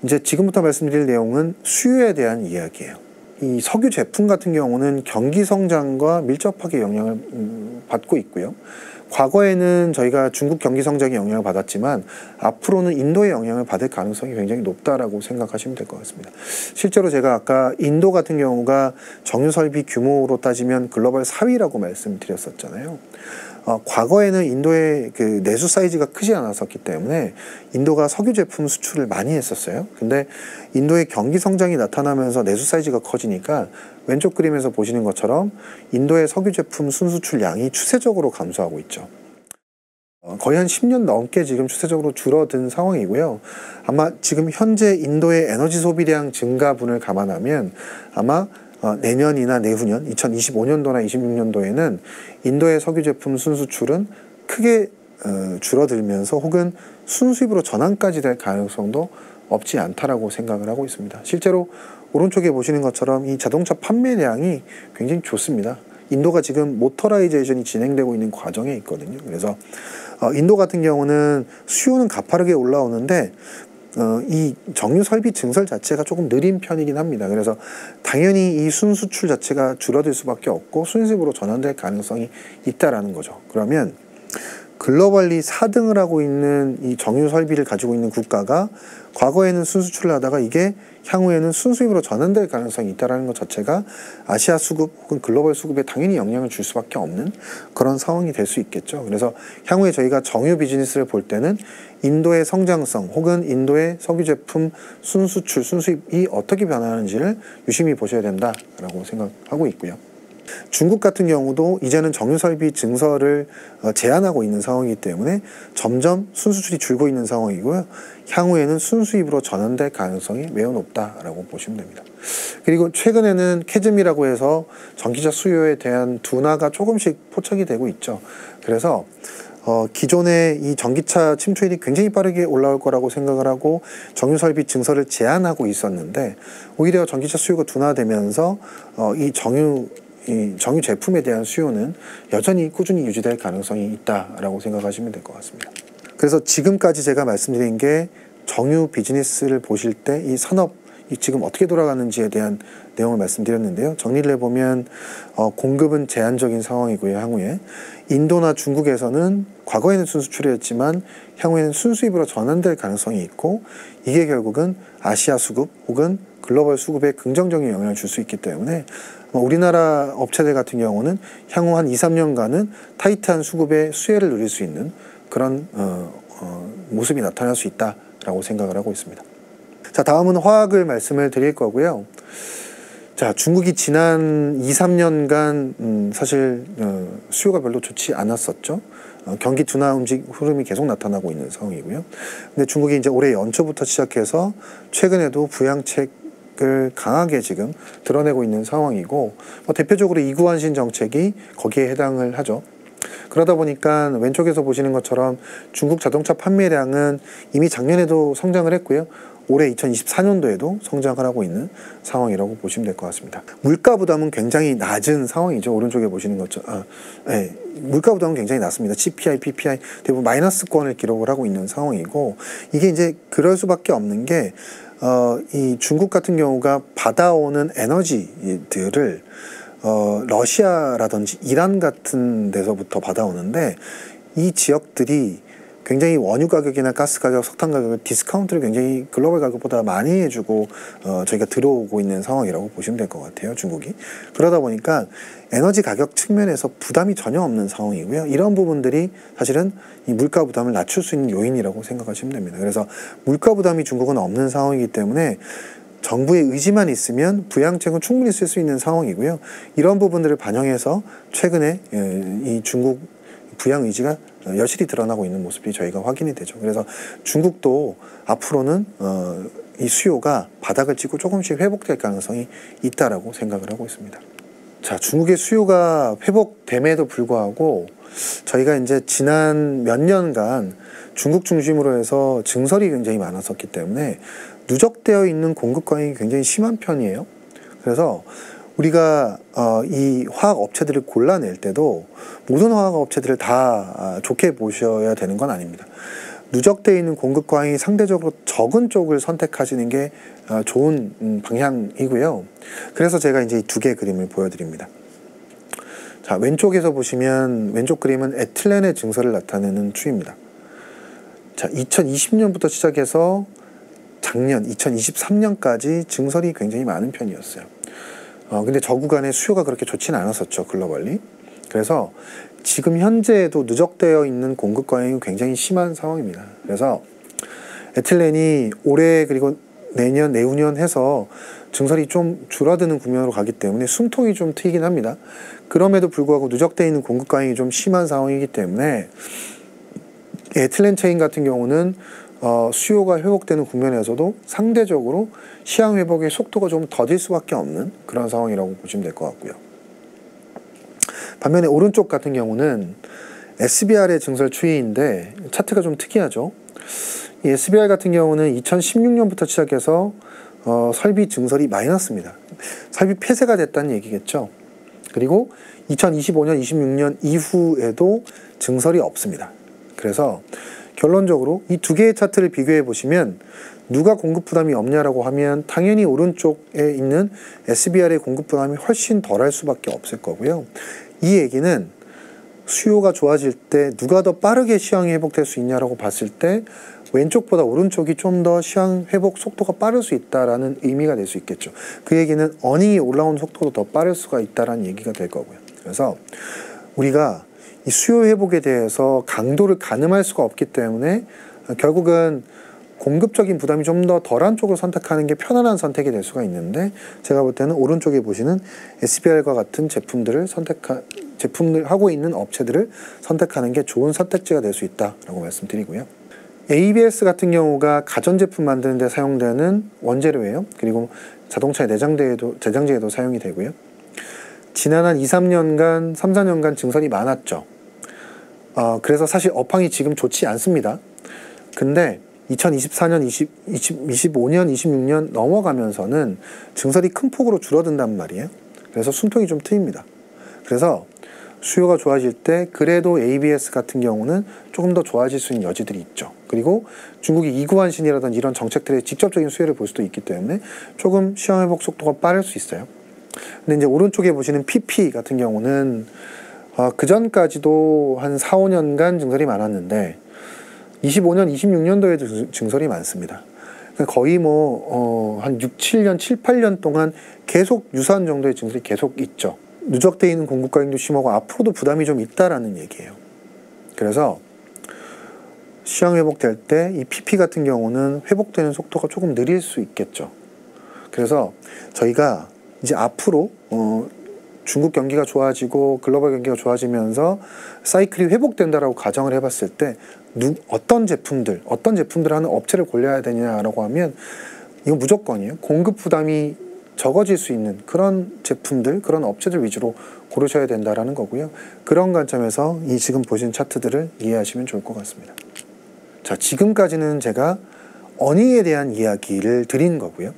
이제 지금부터 말씀드릴 내용은 수요에 대한 이야기예요. 이 석유 제품 같은 경우는 경기 성장과 밀접하게 영향을 받고 있고요. 과거에는 저희가 중국 경기 성장에 영향을 받았지만 앞으로는 인도의 영향을 받을 가능성이 굉장히 높다라고 생각하시면 될 것 같습니다. 실제로 제가 아까 인도 같은 경우가 정유 설비 규모로 따지면 글로벌 4위라고 말씀드렸었잖아요. 과거에는 인도의 그 내수 사이즈가 크지 않았었기 때문에 인도가 석유 제품 수출을 많이 했었어요. 근데 인도의 경기 성장이 나타나면서 내수 사이즈가 커지니까 왼쪽 그림에서 보시는 것처럼 인도의 석유 제품 순수출량이 추세적으로 감소하고 있죠. 거의 한 10년 넘게 지금 추세적으로 줄어든 상황이고요. 아마 지금 현재 인도의 에너지 소비량 증가분을 감안하면 아마 내년이나 내후년 2025년도나 26년도에는 인도의 석유 제품 순수출은 크게 줄어들면서 혹은 순수입으로 전환까지 될 가능성도 없지 않다라고 생각을 하고 있습니다. 실제로 오른쪽에 보시는 것처럼 이 자동차 판매량이 굉장히 좋습니다. 인도가 지금 모터라이제이션이 진행되고 있는 과정에 있거든요. 그래서 인도 같은 경우는 수요는 가파르게 올라오는데 이 정유 설비 증설 자체가 조금 느린 편이긴 합니다. 그래서 당연히 이 순수출 자체가 줄어들 수밖에 없고 순수입으로 전환될 가능성이 있다라는 거죠. 그러면 글로벌리 4등을 하고 있는 이 정유 설비를 가지고 있는 국가가 과거에는 순수출을 하다가 이게 향후에는 순수입으로 전환될 가능성이 있다는 것 자체가 아시아 수급 혹은 글로벌 수급에 당연히 영향을 줄 수밖에 없는 그런 상황이 될 수 있겠죠. 그래서 향후에 저희가 정유 비즈니스를 볼 때는 인도의 성장성 혹은 인도의 석유 제품 순수출, 순수입이 어떻게 변하는지를 유심히 보셔야 된다라고 생각하고 있고요. 중국 같은 경우도 이제는 정유 설비 증설을 제한하고 있는 상황이기 때문에 점점 순수출이 줄고 있는 상황이고요. 향후에는 순수입으로 전환될 가능성이 매우 높다라고 보시면 됩니다. 그리고 최근에는 캐즘이라고 해서 전기차 수요에 대한 둔화가 조금씩 포착이 되고 있죠. 그래서 기존에 이 전기차 침투율이 굉장히 빠르게 올라올 거라고 생각을 하고 정유 설비 증설을 제한하고 있었는데 오히려 전기차 수요가 둔화되면서 이 정유 제품에 대한 수요는 여전히 꾸준히 유지될 가능성이 있다라고 생각하시면 될 것 같습니다. 그래서 지금까지 제가 말씀드린 게 정유 비즈니스를 보실 때 이 산업이 지금 어떻게 돌아가는지에 대한 내용을 말씀드렸는데요. 정리를 해보면 공급은 제한적인 상황이고요. 향후에 인도나 중국에서는 과거에는 순수출이었지만 향후에는 순수입으로 전환될 가능성이 있고 이게 결국은 아시아 수급 혹은 글로벌 수급에 긍정적인 영향을 줄 수 있기 때문에 우리나라 업체들 같은 경우는 향후 한 2, 3년간은 타이트한 수급의 수혜를 누릴 수 있는 그런 모습이 나타날 수 있다라고 생각을 하고 있습니다. 자, 다음은 화학을 말씀을 드릴 거고요. 자, 중국이 지난 2, 3년간 사실 수요가 별로 좋지 않았었죠. 경기 둔화 흐름이 계속 나타나고 있는 상황이고요. 근데 중국이 이제 올해 연초부터 시작해서 최근에도 부양책을 강하게 지금 드러내고 있는 상황이고 대표적으로 이구환신 정책이 거기에 해당을 하죠. 그러다 보니까 왼쪽에서 보시는 것처럼 중국 자동차 판매량은 이미 작년에도 성장을 했고요. 올해 2024년도에도 성장을 하고 있는 상황이라고 보시면 될 것 같습니다. 물가 부담은 굉장히 낮은 상황이죠. 오른쪽에 보시는 것처럼 네, 물가 부담은 굉장히 낮습니다. CPI, PPI 대부분 마이너스권을 기록을 하고 있는 상황이고 이게 이제 그럴 수밖에 없는 게 이 중국 같은 경우가 받아오는 에너지들을 러시아라든지 이란 같은 데서부터 받아오는데 이 지역들이 굉장히 원유 가격이나 가스 가격, 석탄 가격을 디스카운트를 굉장히 글로벌 가격보다 많이 해주고 저희가 들어오고 있는 상황이라고 보시면 될 것 같아요. 중국이. 그러다 보니까 에너지 가격 측면에서 부담이 전혀 없는 상황이고요. 이런 부분들이 사실은 이 물가 부담을 낮출 수 있는 요인이라고 생각하시면 됩니다. 그래서 물가 부담이 중국은 없는 상황이기 때문에 정부의 의지만 있으면 부양책은 충분히 쓸 수 있는 상황이고요. 이런 부분들을 반영해서 최근에 이 중국 부양 의지가 여실히 드러나고 있는 모습이 저희가 확인이 되죠. 그래서 중국도 앞으로는 이 수요가 바닥을 찍고 조금씩 회복될 가능성이 있다라고 생각을 하고 있습니다. 자, 중국의 수요가 회복됨에도 불구하고 저희가 이제 지난 몇 년간 중국 중심으로 해서 증설이 굉장히 많았었기 때문에 누적되어 있는 공급광이 굉장히 심한 편이에요. 그래서 우리가 이 화학 업체들을 골라낼 때도 모든 화학 업체들을 다 좋게 보셔야 되는 건 아닙니다. 누적되어 있는 공급 과잉이 상대적으로 적은 쪽을 선택하시는 게 좋은 방향이고요. 그래서 제가 이제 이 두 개의 그림을 보여드립니다. 자, 왼쪽에서 보시면 왼쪽 그림은 에틸렌의 증설을 나타내는 추입니다. 자, 2020년부터 시작해서 작년 2023년까지 증설이 굉장히 많은 편이었어요. 근데 저 구간에 수요가 그렇게 좋지는 않았었죠, 글로벌리. 그래서 지금 현재에도 누적되어 있는 공급 과잉이 굉장히 심한 상황입니다. 그래서 에틸렌이 올해 그리고 내년, 내후년 해서 증설이 좀 줄어드는 국면으로 가기 때문에 숨통이 좀 트이긴 합니다. 그럼에도 불구하고 누적되어 있는 공급 과잉이 좀 심한 상황이기 때문에 에틸렌 체인 같은 경우는 수요가 회복되는 국면에서도 상대적으로 시장 회복의 속도가 좀 더딜 수밖에 없는 그런 상황이라고 보시면 될 것 같고요. 반면에 오른쪽 같은 경우는 SBR의 증설 추이인데 차트가 좀 특이하죠. 이 SBR 같은 경우는 2016년부터 시작해서 설비 증설이 마이너스입니다. 설비 폐쇄가 됐다는 얘기겠죠. 그리고 2025년, 26년 이후에도 증설이 없습니다. 그래서 결론적으로 이 두 개의 차트를 비교해 보시면 누가 공급 부담이 없냐라고 하면 당연히 오른쪽에 있는 SBR의 공급 부담이 훨씬 덜할 수밖에 없을 거고요. 이 얘기는 수요가 좋아질 때 누가 더 빠르게 시황이 회복될 수 있냐라고 봤을 때 왼쪽보다 오른쪽이 좀 더 시황 회복 속도가 빠를 수 있다라는 의미가 될 수 있겠죠. 그 얘기는 어닝이 올라오는 속도도 더 빠를 수가 있다라는 얘기가 될 거고요. 그래서 우리가 이 수요 회복에 대해서 강도를 가늠할 수가 없기 때문에 결국은 공급적인 부담이 좀 더 덜한 쪽을 선택하는 게 편안한 선택이 될 수가 있는데 제가 볼 때는 오른쪽에 보시는 SBR과 같은 제품들을 제품을 하고 있는 업체들을 선택하는 게 좋은 선택지가 될 수 있다라고 말씀드리고요. ABS 같은 경우가 가전제품 만드는 데 사용되는 원재료예요. 그리고 자동차의 내장재에도 사용이 되고요. 지난 한 2, 3년간, 3, 4년간 증설이 많았죠. 그래서 사실 업황이 지금 좋지 않습니다. 근데 2024년, 25년, 26년 넘어가면서는 증설이 큰 폭으로 줄어든단 말이에요. 그래서 숨통이 좀 트입니다. 그래서 수요가 좋아질 때 그래도 ABS 같은 경우는 조금 더 좋아질 수 있는 여지들이 있죠. 그리고 중국이 이구환신이라든지 이런 정책들의 직접적인 수혜를 볼 수도 있기 때문에 조금 시황 회복 속도가 빠를 수 있어요. 근데 이제 오른쪽에 보시는 PP 같은 경우는 그 전까지도 한 4, 5년간 증설이 많았는데 25년, 26년도에도 증설이 많습니다. 거의 한 6, 7년, 7, 8년 동안 계속 유사한 정도의 증설이 계속 있죠. 누적되어 있는 공급 과잉도 심하고 앞으로도 부담이 좀 있다라는 얘기예요. 그래서 시황 회복될 때 이 PP 같은 경우는 회복되는 속도가 조금 느릴 수 있겠죠. 그래서 저희가 이제 앞으로 중국 경기가 좋아지고 글로벌 경기가 좋아지면서 사이클이 회복된다라고 가정을 해봤을 때 어떤 제품들 하는 업체를 골라야 되냐라고 하면 이건 무조건이에요. 공급 부담이 적어질 수 있는 그런 제품들, 그런 업체들 위주로 고르셔야 된다라는 거고요. 그런 관점에서 이 지금 보신 차트들을 이해하시면 좋을 것 같습니다. 자, 지금까지는 제가 어닝에 대한 이야기를 드린 거고요.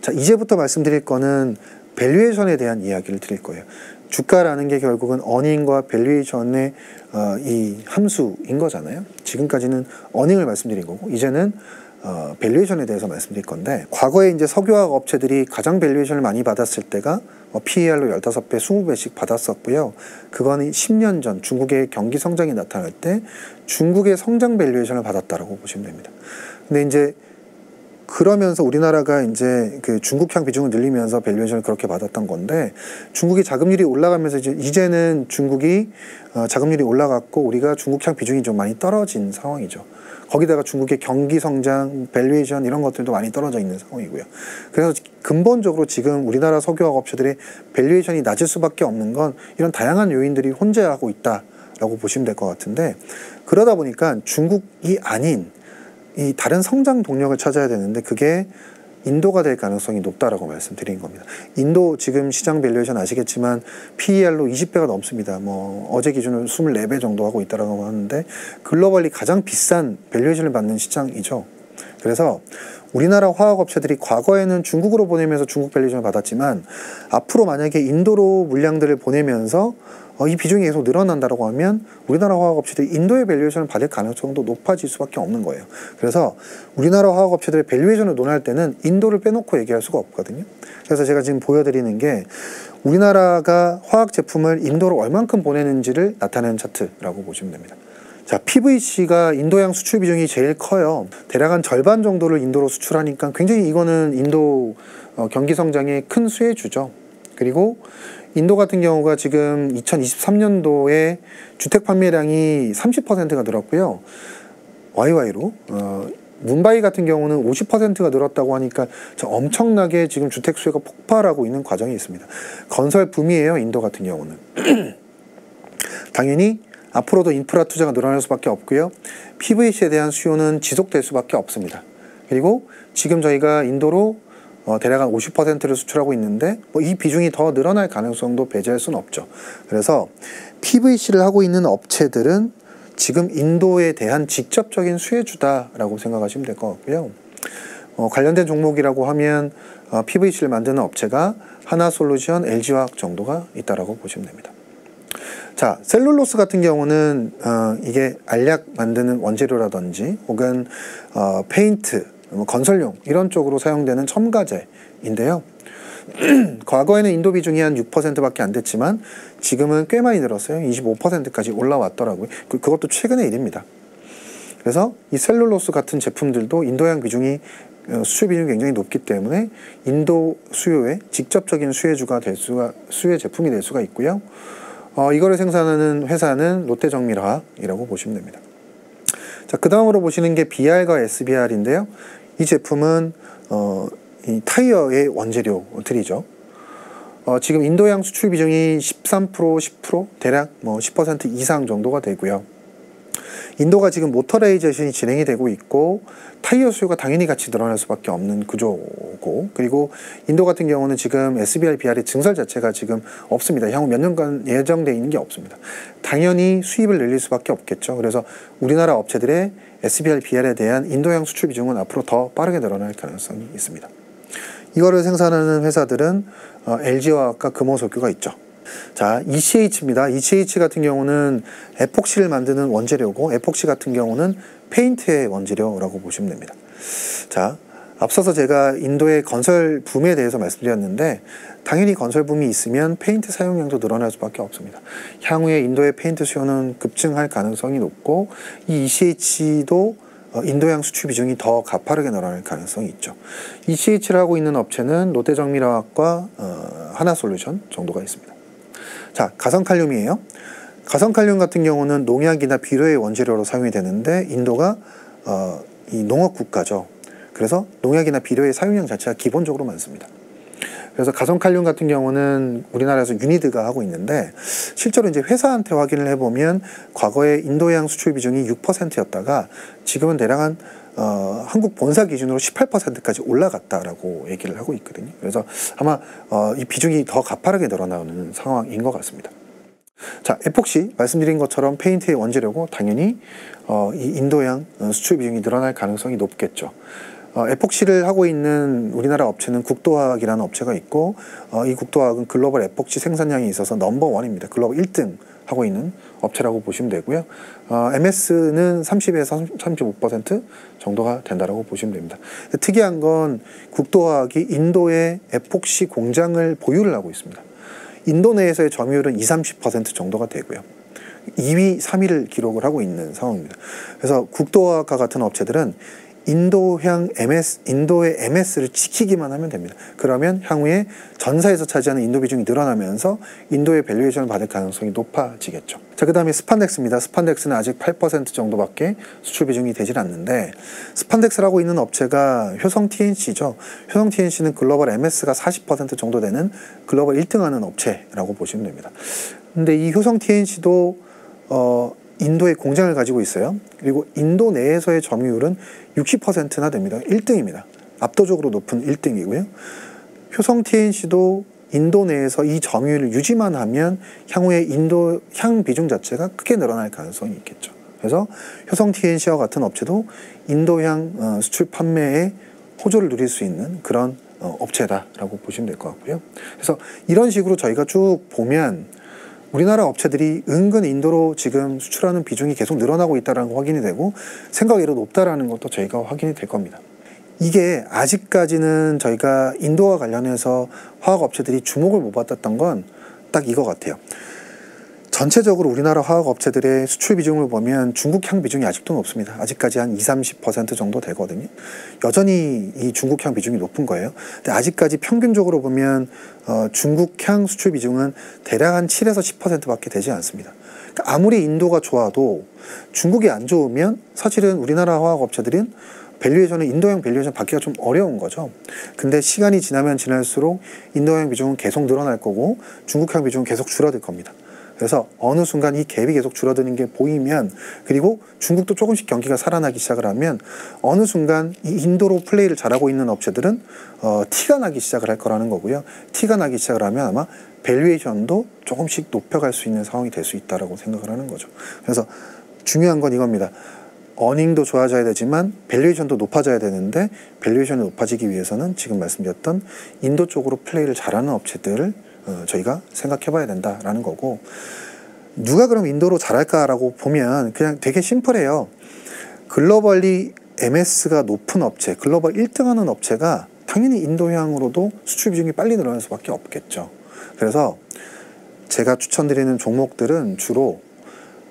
자, 이제부터 말씀드릴 거는 밸류에이션에 대한 이야기를 드릴 거예요. 주가라는 게 결국은 어닝과 밸류에이션의 이 함수인 거잖아요. 지금까지는 어닝을 말씀드린 거고 이제는 밸류에이션에 대해서 말씀드릴 건데 과거에 이제 석유화학 업체들이 가장 밸류에이션을 많이 받았을 때가 PER로 15배, 20배씩 받았었고요. 그거는 10년 전 중국의 경기 성장이 나타날 때 중국의 성장 밸류에이션을 받았다라고 보시면 됩니다. 근데 이제 그러면서 우리나라가 이제 그 중국향 비중을 늘리면서 밸류에이션을 그렇게 받았던 건데 중국이 자금률이 올라가면서 이제는 중국이 자금률이 올라갔고 우리가 중국향 비중이 좀 많이 떨어진 상황이죠. 거기다가 중국의 경기 성장, 밸류에이션 이런 것들도 많이 떨어져 있는 상황이고요. 그래서 근본적으로 지금 우리나라 석유화학 업체들의 밸류에이션이 낮을 수밖에 없는 건 이런 다양한 요인들이 혼재하고 있다라고 보시면 될 것 같은데 그러다 보니까 중국이 아닌 이 다른 성장 동력을 찾아야 되는데 그게 인도가 될 가능성이 높다라고 말씀드린 겁니다. 인도 지금 시장 밸류에이션 아시겠지만 PER로 20배가 넘습니다. 어제 기준으로 24배 정도 하고 있다라고 하는데 글로벌리 가장 비싼 밸류에이션을 받는 시장이죠. 그래서 우리나라 화학업체들이 과거에는 중국으로 보내면서 중국 밸류에이션을 받았지만 앞으로 만약에 인도로 물량들을 보내면서 이 비중이 계속 늘어난다고 하면 우리나라 화학업체들이 인도의 밸류에이션을 받을 가능성도 높아질 수밖에 없는 거예요. 그래서 우리나라 화학업체들의 밸류에이션을 논할 때는 인도를 빼놓고 얘기할 수가 없거든요. 그래서 제가 지금 보여드리는 게 우리나라가 화학 제품을 인도로 얼만큼 보내는지를 나타내는 차트라고 보시면 됩니다. 자, PVC가 인도양 수출 비중이 제일 커요. 대략 한 절반 정도를 인도로 수출하니까 굉장히 이거는 인도 경기 성장의 큰 수혜주죠. 그리고 인도 같은 경우가 지금 2023년도에 주택 판매량이 30%가 늘었고요. YY로 문바이 같은 경우는 50%가 늘었다고 하니까 엄청나게 지금 주택 수요가 폭발하고 있는 과정이 있습니다. 건설 붐이에요, 인도 같은 경우는. 당연히 앞으로도 인프라 투자가 늘어날 수밖에 없고요. PVC에 대한 수요는 지속될 수밖에 없습니다. 그리고 지금 저희가 인도로 대략 한 50%를 수출하고 있는데 이 비중이 더 늘어날 가능성도 배제할 수는 없죠. 그래서 PVC를 하고 있는 업체들은 지금 인도에 대한 직접적인 수혜주다라고 생각하시면 될 것 같고요. 관련된 종목이라고 하면 PVC를 만드는 업체가 하나솔루션, LG화학 정도가 있다라고 보시면 됩니다. 자, 셀룰로스 같은 경우는 이게 알약 만드는 원재료라든지 혹은 페인트, 건설용 이런 쪽으로 사용되는 첨가제인데요. 과거에는 인도 비중이 한 6%밖에 안 됐지만 지금은 꽤 많이 늘었어요. 25%까지 올라왔더라고요. 그것도 최근의 일입니다. 그래서 이 셀룰로스 같은 제품들도 인도양 비중이 수출 비중이 굉장히 높기 때문에 인도 수요의 직접적인 수혜 제품이 될 수가 있고요. 이거를 생산하는 회사는 롯데정밀화학이라고 보시면 됩니다. 자, 그 다음으로 보시는 게 BR과 SBR인데요. 이 제품은 이 타이어의 원재료들이죠. 지금 인도양 수출 비중이 13%, 10% 대략 10% 이상 정도가 되고요. 인도가 지금 모터라이제이션이 진행이 되고 있고 타이어 수요가 당연히 같이 늘어날 수밖에 없는 구조고, 그리고 인도 같은 경우는 지금 SBR, BR의 증설 자체가 지금 없습니다. 향후 몇 년간 예정되어 있는 게 없습니다. 당연히 수입을 늘릴 수밖에 없겠죠. 그래서 우리나라 업체들의 SBR, BR에 대한 인도양 수출 비중은 앞으로 더 빠르게 늘어날 가능성이 있습니다. 이거를 생산하는 회사들은 LG화학과 금호석유가 있죠. 자, ECH입니다. ECH 같은 경우는 에폭시를 만드는 원재료고, 에폭시 같은 경우는 페인트의 원재료라고 보시면 됩니다. 자, 앞서서 제가 인도의 건설 붐에 대해서 말씀드렸는데 당연히 건설 붐이 있으면 페인트 사용량도 늘어날 수밖에 없습니다. 향후에 인도의 페인트 수요는 급증할 가능성이 높고 이 ECH도 인도양 수출 비중이 더 가파르게 늘어날 가능성이 있죠. ECH를 하고 있는 업체는 롯데정밀화학과 하나솔루션 정도가 있습니다. 자, 가성칼륨이에요. 가성칼륨 같은 경우는 농약이나 비료의 원재료로 사용이 되는데 인도가 이 농업 국가죠. 그래서 농약이나 비료의 사용량 자체가 기본적으로 많습니다. 그래서 가성칼륨 같은 경우는 우리나라에서 유니드가 하고 있는데 실제로 이제 회사한테 확인을 해보면 과거에 인도양 수출 비중이 6%였다가 지금은 대략 한 한국 본사 기준으로 18%까지 올라갔다라고 얘기를 하고 있거든요. 그래서 아마 이 비중이 더 가파르게 늘어나는 상황인 것 같습니다. 자, 에폭시 말씀드린 것처럼 페인트의 원재료고 당연히 이 인도양 수출 비중이 늘어날 가능성이 높겠죠. 에폭시를 하고 있는 우리나라 업체는 국도화학이라는 업체가 있고 이 국도화학은 글로벌 에폭시 생산량이 있어서 넘버원입니다. 글로벌 1등 하고 있는 업체라고 보시면 되고요. MS는 30에서 35% 정도가 된다고 보시면 됩니다. 특이한 건 국도화학이 인도에 에폭시 공장을 보유를 하고 있습니다. 인도 내에서의 점유율은 20, 30% 정도가 되고요. 2위, 3위를 기록을 하고 있는 상황입니다. 그래서 국도화학과 같은 업체들은 인도의 MS를 지키기만 하면 됩니다. 그러면 향후에 전사에서 차지하는 인도 비중이 늘어나면서 인도의 밸류에이션을 받을 가능성이 높아지겠죠. 자, 그 다음에 스판덱스입니다. 스판덱스는 아직 8% 정도밖에 수출 비중이 되질 않는데 스판덱스를 하고 있는 업체가 효성 TNC죠. 효성 TNC는 글로벌 MS가 40% 정도 되는 글로벌 1등하는 업체라고 보시면 됩니다. 근데 이 효성 TNC도 인도에 공장을 가지고 있어요. 그리고 인도 내에서의 점유율은 60%나 됩니다. 1등입니다. 압도적으로 높은 1등이고요. 효성 TNC도 인도 내에서 이 점유율을 유지만 하면 향후에 인도 향 비중 자체가 크게 늘어날 가능성이 있겠죠. 그래서 효성 TNC와 같은 업체도 인도향 수출 판매에 호조를 누릴 수 있는 그런 업체다라고 보시면 될 것 같고요. 그래서 이런 식으로 저희가 쭉 보면 우리나라 업체들이 은근 인도로 지금 수출하는 비중이 계속 늘어나고 있다는 거 확인이 되고 생각외로 높다라는 것도 저희가 확인이 될 겁니다. 이게 아직까지는 저희가 인도와 관련해서 화학업체들이 주목을 못 받았던 건 딱 이거 같아요. 전체적으로 우리나라 화학업체들의 수출 비중을 보면 중국향 비중이 아직도 높습니다. 아직까지 한 20-30% 정도 되거든요. 여전히 이 중국향 비중이 높은 거예요. 근데 아직까지 평균적으로 보면 중국향 수출 비중은 대략 한 7에서 10%밖에 되지 않습니다. 그러니까 아무리 인도가 좋아도 중국이 안 좋으면 사실은 우리나라 화학업체들은 밸류에이션은 인도형 밸류에이션 받기가 좀 어려운 거죠. 근데 시간이 지나면 지날수록 인도형 비중은 계속 늘어날 거고 중국향 비중은 계속 줄어들 겁니다. 그래서 어느 순간 이 갭이 계속 줄어드는 게 보이면, 그리고 중국도 조금씩 경기가 살아나기 시작을 하면 어느 순간 이 인도로 플레이를 잘하고 있는 업체들은 티가 나기 시작을 할 거라는 거고요. 티가 나기 시작을 하면 아마 밸류에이션도 조금씩 높여갈 수 있는 상황이 될 수 있다라고 생각을 하는 거죠. 그래서 중요한 건 이겁니다. 어닝도 좋아져야 되지만 밸류에이션도 높아져야 되는데, 밸류에이션이 높아지기 위해서는 지금 말씀드렸던 인도 쪽으로 플레이를 잘하는 업체들을 저희가 생각해 봐야 된다라는 거고, 누가 그럼 인도로 잘할까라고 보면 그냥 되게 심플해요. 글로벌리 MS가 높은 업체, 글로벌 1등 하는 업체가 당연히 인도향으로도 수출 비중이 빨리 늘어날 수밖에 없겠죠. 그래서 제가 추천드리는 종목들은 주로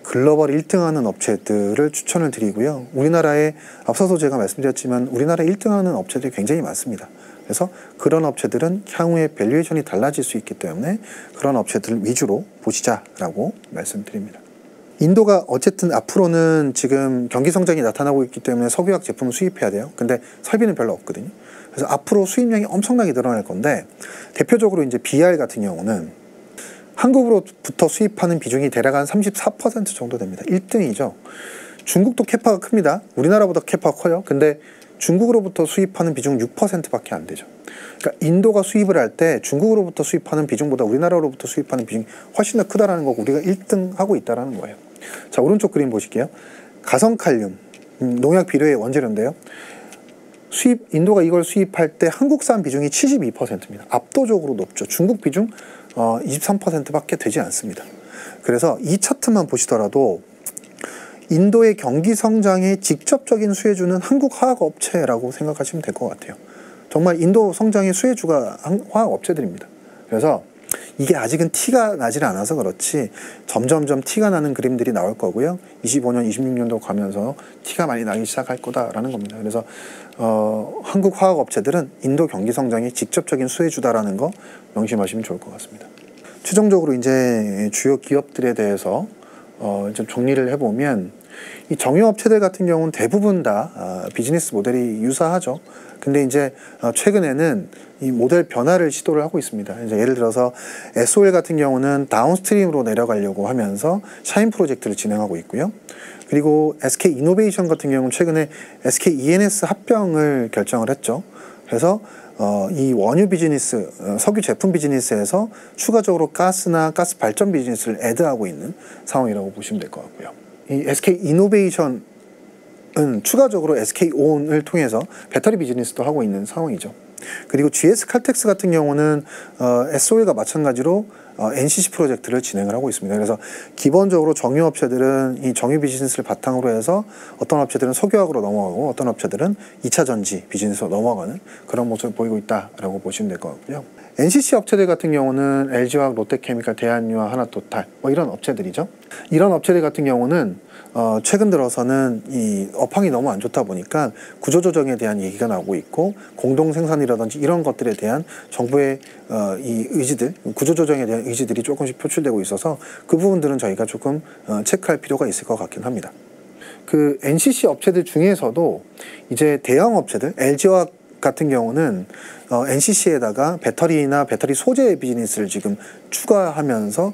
글로벌 1등 하는 업체들을 추천을 드리고요. 우리나라에 앞서서 제가 말씀드렸지만 우리나라에 1등 하는 업체들이 굉장히 많습니다. 그래서 그런 업체들은 향후에 밸류에이션이 달라질 수 있기 때문에 그런 업체들 위주로 보시자라고 말씀드립니다. 인도가 어쨌든 앞으로는 지금 경기 성장이 나타나고 있기 때문에 석유화학 제품을 수입해야 돼요. 근데 설비는 별로 없거든요. 그래서 앞으로 수입량이 엄청나게 늘어날 건데, 대표적으로 이제 BR 같은 경우는 한국으로부터 수입하는 비중이 대략 한 34% 정도 됩니다. 1등이죠. 중국도 캐파가 큽니다. 우리나라보다 캐파가 커요. 근데 중국으로부터 수입하는 비중 6%밖에 안 되죠. 그러니까 인도가 수입을 할 때 중국으로부터 수입하는 비중보다 우리나라로부터 수입하는 비중이 훨씬 더 크다라는 거고, 우리가 1등 하고 있다라는 거예요. 자, 오른쪽 그림 보실게요. 가성칼륨, 농약 비료의 원재료인데요. 인도가 이걸 수입할 때 한국산 비중이 72%입니다. 압도적으로 높죠. 중국 비중 23%밖에 되지 않습니다. 그래서 이 차트만 보시더라도 인도의 경기 성장에 직접적인 수혜주는 한국 화학업체라고 생각하시면 될 것 같아요. 정말 인도 성장의 수혜주가 화학업체들입니다. 그래서 이게 아직은 티가 나질 않아서 그렇지 점점점 티가 나는 그림들이 나올 거고요. 25년, 26년도 가면서 티가 많이 나기 시작할 거다라는 겁니다. 그래서 한국 화학업체들은 인도 경기 성장의 직접적인 수혜주다라는 거 명심하시면 좋을 것 같습니다. 최종적으로 이제 주요 기업들에 대해서 좀 정리를 해보면, 이 정유업체들 같은 경우는 대부분 다 비즈니스 모델이 유사하죠. 근데 이제 최근에는 이 모델 변화를 시도를 하고 있습니다. 이제 예를 들어서 SOL 같은 경우는 다운스트림으로 내려가려고 하면서 샤인 프로젝트를 진행하고 있고요. 그리고 SK 이노베이션 같은 경우는 최근에 SK ENS 합병을 결정을 했죠. 그래서 이 원유 비즈니스, 석유 제품 비즈니스에서 추가적으로 가스나 가스 발전 비즈니스를 애드하고 있는 상황이라고 보시면 될 것 같고요. 이 SK 이노베이션은 추가적으로 SK온을 통해서 배터리 비즈니스도 하고 있는 상황이죠. 그리고 GS 칼텍스 같은 경우는 SOL과 마찬가지로 NCC 프로젝트를 진행을 하고 있습니다. 그래서 기본적으로 정유업체들은 이 정유 비즈니스를 바탕으로 해서 어떤 업체들은 석유화학으로 넘어가고 어떤 업체들은 2차 전지 비즈니스로 넘어가는 그런 모습을 보이고 있다라고 보시면 될 것 같고요. NCC 업체들 같은 경우는 LG화학, 롯데케미칼, 대한유화, 하나토탈 뭐 이런 업체들이죠. 이런 업체들 같은 경우는 최근 들어서는 이 업황이 너무 안 좋다 보니까 구조조정에 대한 얘기가 나오고 있고, 공동생산이라든지 이런 것들에 대한 정부의 이 의지들, 구조조정에 대한 의지들이 조금씩 표출되고 있어서 그 부분들은 저희가 조금 체크할 필요가 있을 것 같긴 합니다. 그 NCC 업체들 중에서도 이제 대형 업체들, LG화학 같은 경우는 NCC에다가 배터리나 배터리 소재 비즈니스를 지금 추가하면서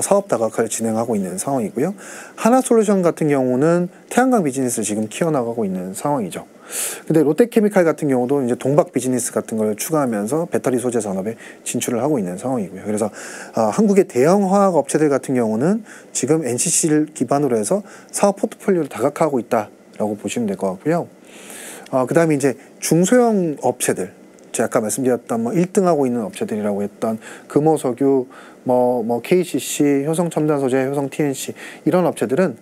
사업 다각화를 진행하고 있는 상황이고요. 하나솔루션 같은 경우는 태양광 비즈니스를 지금 키워나가고 있는 상황이죠. 근데 롯데케미칼 같은 경우도 이제 동박 비즈니스 같은 걸 추가하면서 배터리 소재 산업에 진출을 하고 있는 상황이고요. 그래서 한국의 대형 화학 업체들 같은 경우는 지금 NCC를 기반으로 해서 사업 포트폴리오를 다각화하고 있다라고 보시면 될 것 같고요. 그 다음에 이제 중소형 업체들, 제가 아까 말씀드렸던 1등하고 있는 업체들이라고 했던 금호석유, KCC, 효성첨단소재, 효성 TNC 이런 업체들은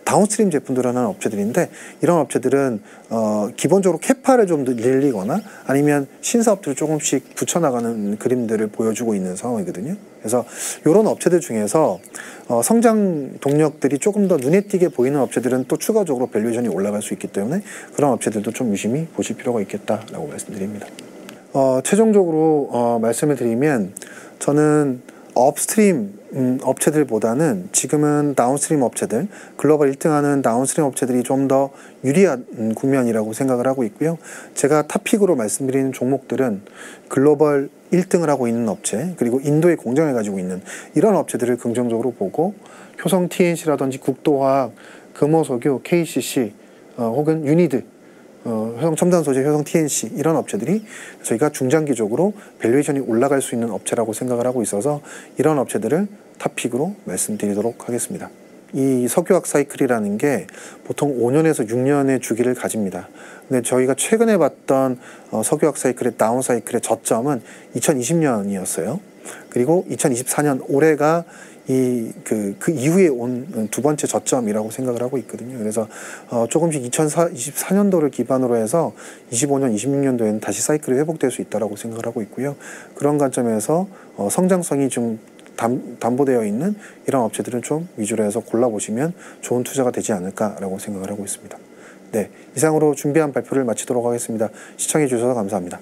다운스트림 제품들을 하는 업체들인데 이런 업체들은 기본적으로 캐파를 좀 늘리거나 아니면 신사업들을 조금씩 붙여나가는 그림들을 보여주고 있는 상황이거든요. 그래서 이런 업체들 중에서 성장 동력들이 조금 더 눈에 띄게 보이는 업체들은 또 추가적으로 밸류에이션이 올라갈 수 있기 때문에 그런 업체들도 좀 유심히 보실 필요가 있겠다라고 말씀드립니다. 최종적으로 말씀을 드리면 저는 업스트림 업체들보다는 지금은 다운스트림 업체들, 글로벌 1등하는 다운스트림 업체들이 좀 더 유리한 국면이라고 생각을 하고 있고요. 제가 탑픽으로 말씀드리는 종목들은 글로벌 1등을 하고 있는 업체, 그리고 인도에 공장을 가지고 있는 이런 업체들을 긍정적으로 보고 효성 TNC라든지 국도화학, 금호석유, KCC 혹은 유니드 효성 첨단소재, 효성 TNC 이런 업체들이 저희가 중장기적으로 밸류에이션이 올라갈 수 있는 업체라고 생각을 하고 있어서 이런 업체들을 탑픽으로 말씀드리도록 하겠습니다. 이 석유화학 사이클이라는 게 보통 5년에서 6년의 주기를 가집니다. 근데 저희가 최근에 봤던 석유화학 사이클의 다운 사이클의 저점은 2020년이었어요. 그리고 2024년 올해가 그 이후에 온 두 번째 저점이라고 생각을 하고 있거든요. 그래서 조금씩 2024년도를 기반으로 해서 25년, 26년도에는 다시 사이클이 회복될 수 있다고 생각을 하고 있고요. 그런 관점에서 성장성이 좀 담보되어 있는 이런 업체들은 좀 위주로 해서 골라보시면 좋은 투자가 되지 않을까라고 생각을 하고 있습니다. 네, 이상으로 준비한 발표를 마치도록 하겠습니다. 시청해 주셔서 감사합니다.